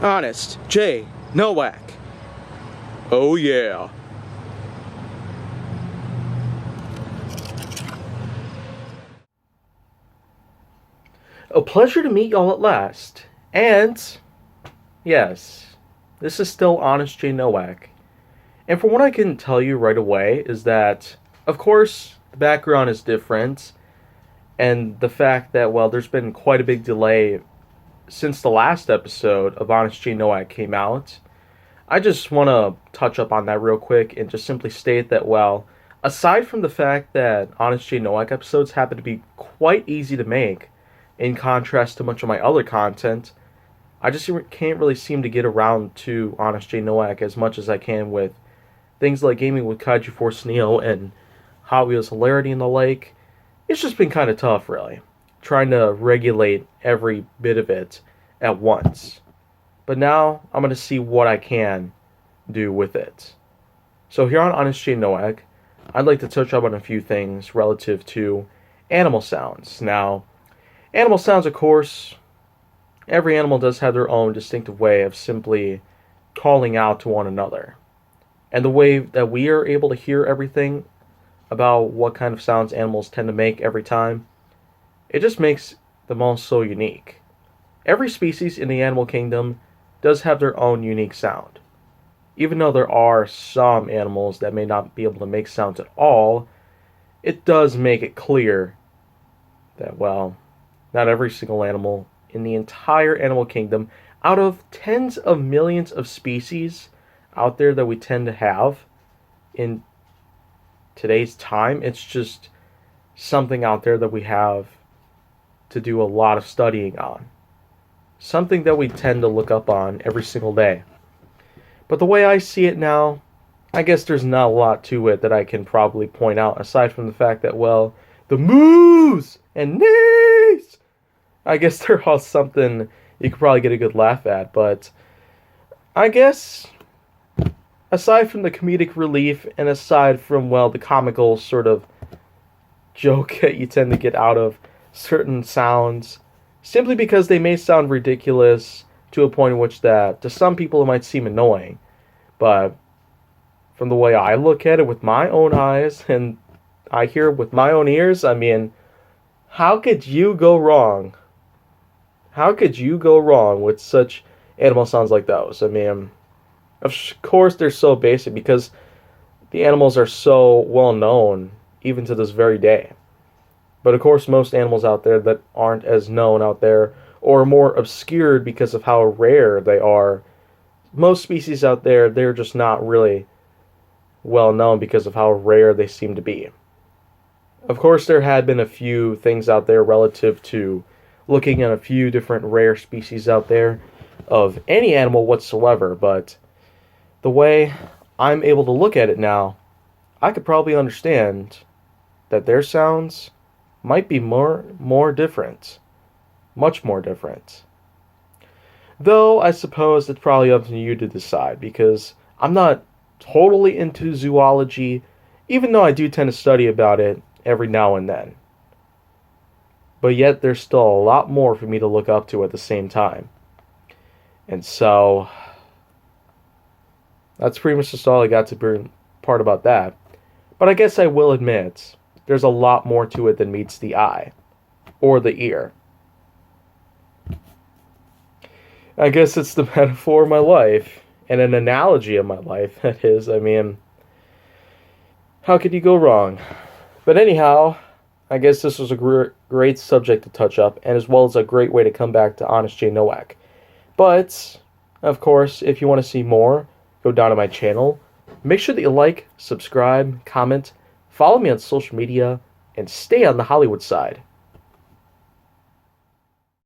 Honest J. Nowak. Oh yeah. A pleasure to meet y'all at last. And, yes, this is still Honest J. Nowak. And from what I can tell you right away is that, of course, the background is different. And the fact that, well, there's been quite a big delay since the last episode of Honest J. Nowak came out. I just want to touch up on that real quick and just simply state that, well, aside from the fact that Honest J. Nowak episodes happen to be quite easy to make, in contrast to much of my other content, I just can't really seem to get around to Honest J. Nowak as much as I can with things like Gaming with Kaiju Force Neo and Hot Wheels Hilarity and the like. It's just been kind of tough, really, trying to regulate every bit of it at once. But now I'm going to see what I can do with it. So here on Honest J. Nowak, I'd like to touch up on a few things relative to animal sounds. Now, animal sounds, of course, every animal does have their own distinctive way of simply calling out to one another. And the way that we are able to hear everything about what kind of sounds animals tend to make every time, it just makes them all so unique. Every species in the animal kingdom does have their own unique sound. Even though there are some animals that may not be able to make sounds at all, it does make it clear that, well, not every single animal in the entire animal kingdom, out of tens of millions of species out there that we tend to have in today's time, it's just something out there that we have to do a lot of studying on. Something that we tend to look up on every single day. But the way I see it now, I guess there's not a lot to it that I can probably point out, aside from the fact that, well, the moos and nees, I guess they're all something you could probably get a good laugh at, but I guess aside from the comedic relief and aside from, well, the comical sort of joke that you tend to get out of certain sounds, simply because they may sound ridiculous to a point in which that to some people it might seem annoying, but from the way I look at it with my own eyes and I hear with my own ears, I mean, how could you go wrong? How could you go wrong with such animal sounds like those? I mean, of course they're so basic because the animals are so well known even to this very day. But of course most animals out there that aren't as known out there or more obscured because of how rare they are, most species out there, they're just not really well known because of how rare they seem to be. Of course there had been a few things out there relative to looking at a few different rare species out there of any animal whatsoever, but the way I'm able to look at it now, I could probably understand that their sounds might be more different. Much more different. Though I suppose it's probably up to you to decide, because I'm not totally into zoology, even though I do tend to study about it every now and then. But yet there's still a lot more for me to look up to at the same time. And so that's pretty much just all I got to be part about that. But I guess I will admit, there's a lot more to it than meets the eye. Or the ear. I guess it's the metaphor of my life. And an analogy of my life, that is. I mean, how could you go wrong? But anyhow, I guess this was a great subject to touch up, and as well as a great way to come back to Honest J. Nowak. But, of course, if you want to see more, go down to my channel. Make sure that you like, subscribe, comment, follow me on social media, and stay on the Hollywood side.